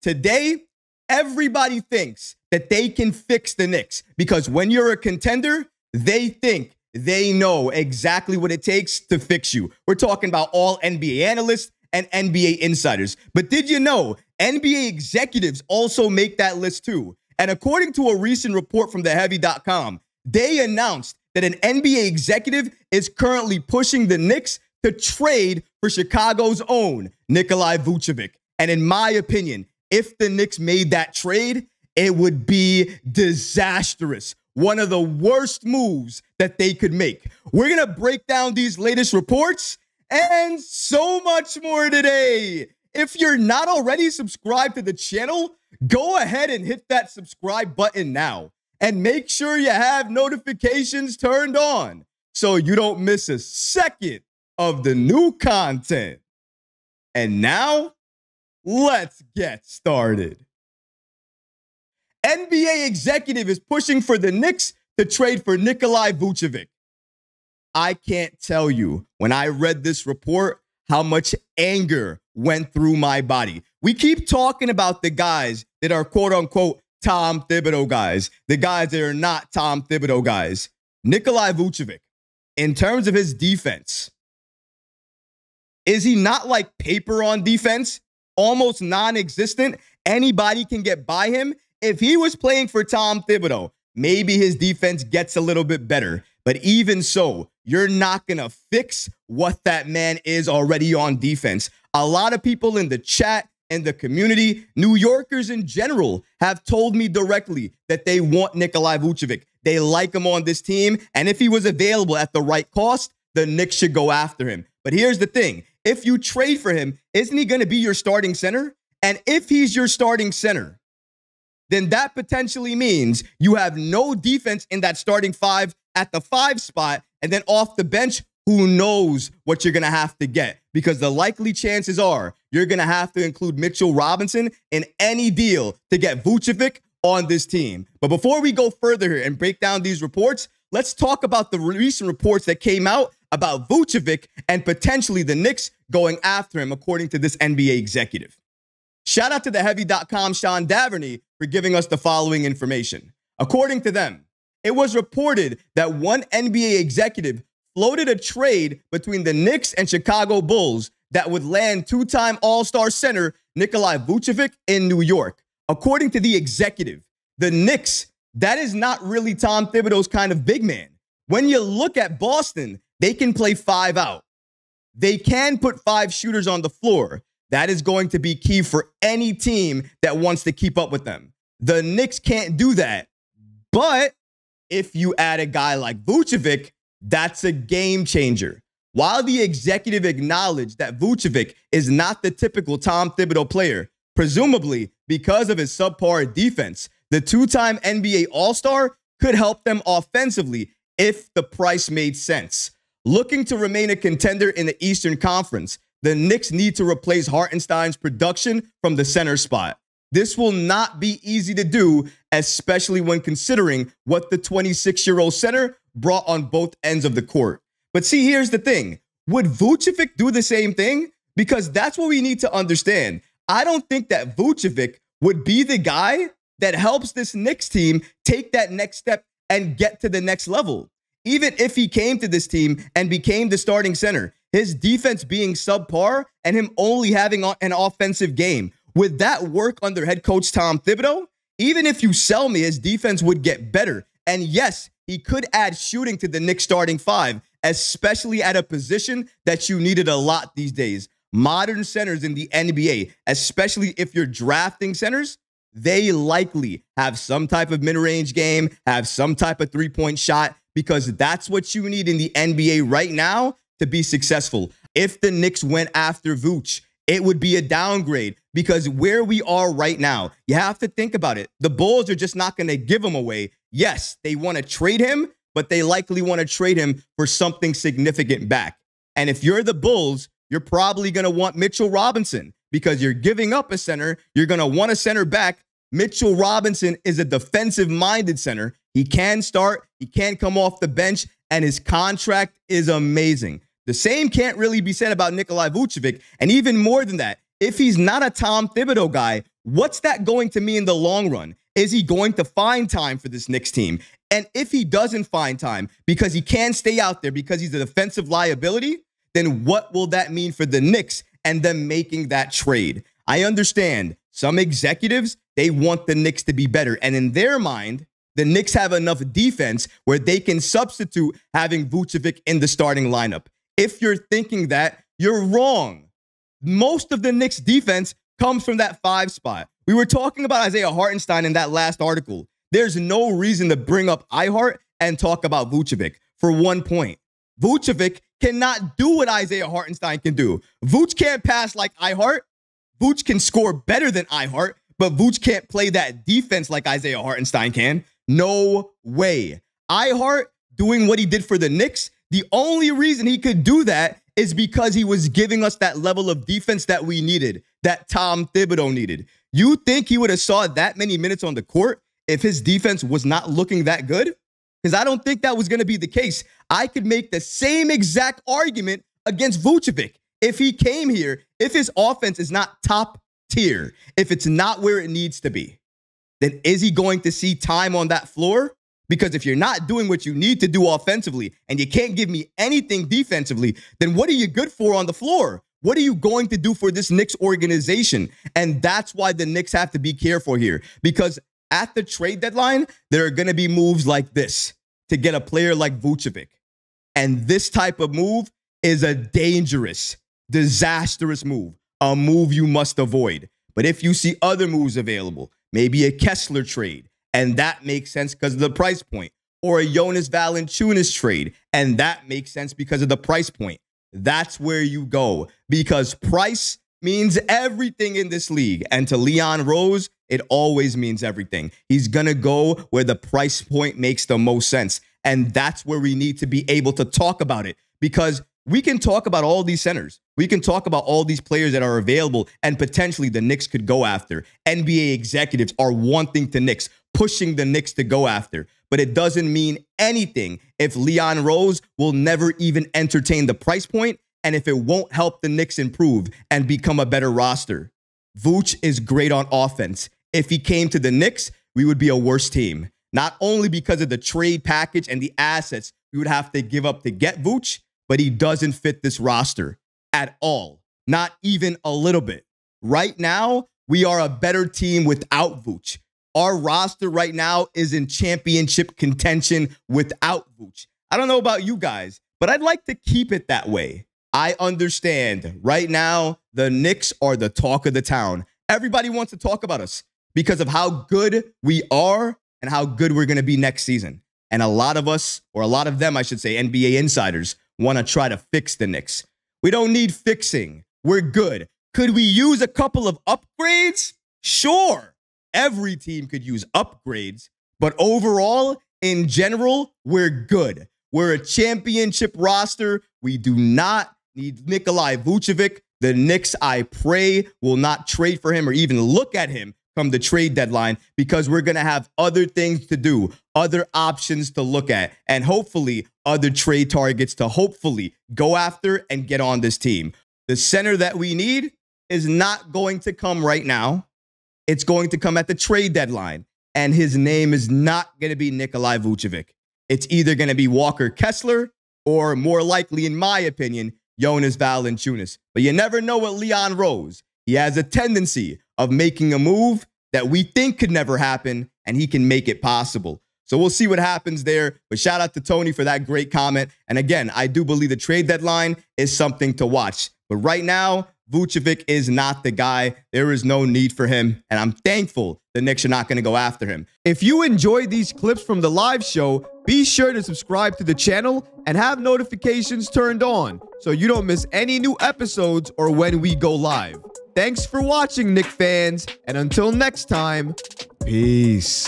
Today, everybody thinks that they can fix the Knicks because when you're a contender, they think they know exactly what it takes to fix you. We're talking about all NBA analysts and NBA insiders. But did you know NBA executives also make that list too? And according to a recent report from TheHeavy.com, they announced that an NBA executive is currently pushing the Knicks to trade for Chicago's own Nikola Vucevic. And in my opinion, if the Knicks made that trade, it would be disastrous. One of the worst moves that they could make. We're going to break down these latest reports and so much more today. If you're not already subscribed to the channel, go ahead and hit that subscribe button now. And make sure you have notifications turned on so you don't miss a second of the new content. And now, let's get started. NBA executive is pushing for the Knicks to trade for Nikola Vucevic. I can't tell you, when I read this report, how much anger went through my body. We keep talking about the guys that are quote-unquote Tom Thibodeau guys, the guys that are not Tom Thibodeau guys. Nikola Vucevic, in terms of his defense, is he not like paper on defense? Almost non-existent? Anybody can get by him? If he was playing for Tom Thibodeau, maybe his defense gets a little bit better. But even so, you're not going to fix what that man is already on defense. A lot of people in the chat and the community, New Yorkers in general, have told me directly that they want Nikola Vucevic. They like him on this team. And if he was available at the right cost, the Knicks should go after him. But here's the thing. If you trade for him, isn't he going to be your starting center? And if he's your starting center, then that potentially means you have no defense in that starting five at the 5 spot. And then off the bench, who knows what you're going to have to get? Because the likely chances are you're going to have to include Mitchell Robinson in any deal to get Vucevic on this team. But before we go further here and break down these reports, let's talk about the recent reports that came out about Vucevic and potentially the Knicks going after him, according to this NBA executive. Shout out to TheHeavy.com Sean Daverney for giving us the following information. According to them, it was reported that one NBA executive floated a trade between the Knicks and Chicago Bulls that would land two-time All-Star center Nikola Vucevic in New York. According to the executive, the Knicks, that is not really Tom Thibodeau's kind of big man. When you look at Boston, they can play 5 out. They can put 5 shooters on the floor. That is going to be key for any team that wants to keep up with them. The Knicks can't do that. But if you add a guy like Vucevic, that's a game changer. While the executive acknowledged that Vucevic is not the typical Tom Thibodeau player, presumably because of his subpar defense, the 2-time NBA All-Star could help them offensively if the price made sense. Looking to remain a contender in the Eastern Conference, the Knicks need to replace Hartenstein's production from the center spot. This will not be easy to do, especially when considering what the 26-year-old center brought on both ends of the court. But see, here's the thing. Would Vucevic do the same thing? Because that's what we need to understand. I don't think that Vucevic would be the guy that helps this Knicks team take that next step and get to the next level. Even if he came to this team and became the starting center, his defense being subpar and him only having an offensive game, would that work under head coach Tom Thibodeau? Even if you sell me, his defense would get better. And yes, he could add shooting to the Knicks starting 5, especially at a position that you needed a lot these days. Modern centers in the NBA, especially if you're drafting centers, they likely have some type of mid-range game, have some type of three-point shot, because that's what you need in the NBA right now to be successful. If the Knicks went after Vooch, it would be a downgrade, because where we are right now, you have to think about it. The Bulls are just not going to give him away. Yes, they want to trade him, but they likely want to trade him for something significant back. And if you're the Bulls, you're probably going to want Mitchell Robinson, because you're giving up a center. You're going to want a center back. Mitchell Robinson is a defensive-minded center. He can start. He can come off the bench, and his contract is amazing. The same can't really be said about Nikola Vucevic, and even more than that, if he's not a Tom Thibodeau guy, What's that going to mean in the long run? Is he going to find time for this Knicks team? And if he doesn't find time because he can't stay out there because he's a defensive liability, then what will that mean for the Knicks and them making that trade? I understand some executives, they want the Knicks to be better. And in their mind, the Knicks have enough defense where they can substitute having Vucevic in the starting lineup. If you're thinking that, you're wrong. Most of the Knicks defense comes from that 5 spot. We were talking about Isaiah Hartenstein in that last article. There's no reason to bring up iHeart and talk about Vucevic for one point. Vucevic cannot do what Isaiah Hartenstein can do. Vuce can't pass like iHeart. Vuce can score better than iHeart, but Vuce can't play that defense like Isaiah Hartenstein can. No way. iHeart doing what he did for the Knicks, the only reason he could do that is because he was giving us that level of defense that we needed, that Tom Thibodeau needed. You think he would have saw that many minutes on the court if his defense was not looking that good? Because I don't think that was going to be the case. I could make the same exact argument against Vucevic. If he came here, if his offense is not top tier, if it's not where it needs to be, then is he going to see time on that floor? Because if you're not doing what you need to do offensively and you can't give me anything defensively, then what are you good for on the floor? What are you going to do for this Knicks organization? And that's why the Knicks have to be careful here. Because at the trade deadline, there are going to be moves like this to get a player like Vucevic. And this type of move is a dangerous, disastrous move, a move you must avoid. But if you see other moves available, maybe a Kessler trade, and that makes sense because of the price point, or a Jonas Valanciunas trade, and that makes sense because of the price point, that's where you go, because price means everything in this league. And to Leon Rose, it always means everything. He's going to go where the price point makes the most sense. And that's where we need to be able to talk about it, because we can talk about all these centers. We can talk about all these players that are available and potentially the Knicks could go after. NBA executives are wanting the Knicks, pushing the Knicks to go after. But it doesn't mean anything if Leon Rose will never even entertain the price point and if it won't help the Knicks improve and become a better roster. Vooch is great on offense. If he came to the Knicks, we would be a worse team. Not only because of the trade package and the assets we would have to give up to get Vooch, but he doesn't fit this roster at all. Not even a little bit. Right now, we are a better team without Vooch. Our roster right now is in championship contention without Vooch. I don't know about you guys, but I'd like to keep it that way. I understand right now the Knicks are the talk of the town. Everybody wants to talk about us because of how good we are and how good we're going to be next season. And a lot of us, or a lot of them, I should say, NBA insiders, want to try to fix the Knicks. We don't need fixing. We're good. Could we use a couple of upgrades? Sure. Every team could use upgrades. But overall, in general, we're good. We're a championship roster. We do not need Nikola Vucevic. The Knicks, I pray, will not trade for him or even look at him come the trade deadline, because we're going to have other things to do, other options to look at, and hopefully other trade targets to hopefully go after and get on this team. The center that we need is not going to come right now. It's going to come at the trade deadline, and his name is not going to be Nikola Vucevic. It's either going to be Walker Kessler or, more likely, in my opinion, Jonas Valanciunas. But you never know with Leon Rose. He has a tendency of making a move that we think could never happen, and he can make it possible. So we'll see what happens there. But shout out to Tony for that great comment. And again, I do believe the trade deadline is something to watch. But right now, Vucevic is not the guy. There is no need for him. And I'm thankful the Knicks are not going to go after him. If you enjoyed these clips from the live show, be sure to subscribe to the channel and have notifications turned on so you don't miss any new episodes or when we go live. Thanks for watching, Knicks fans. And until next time, peace.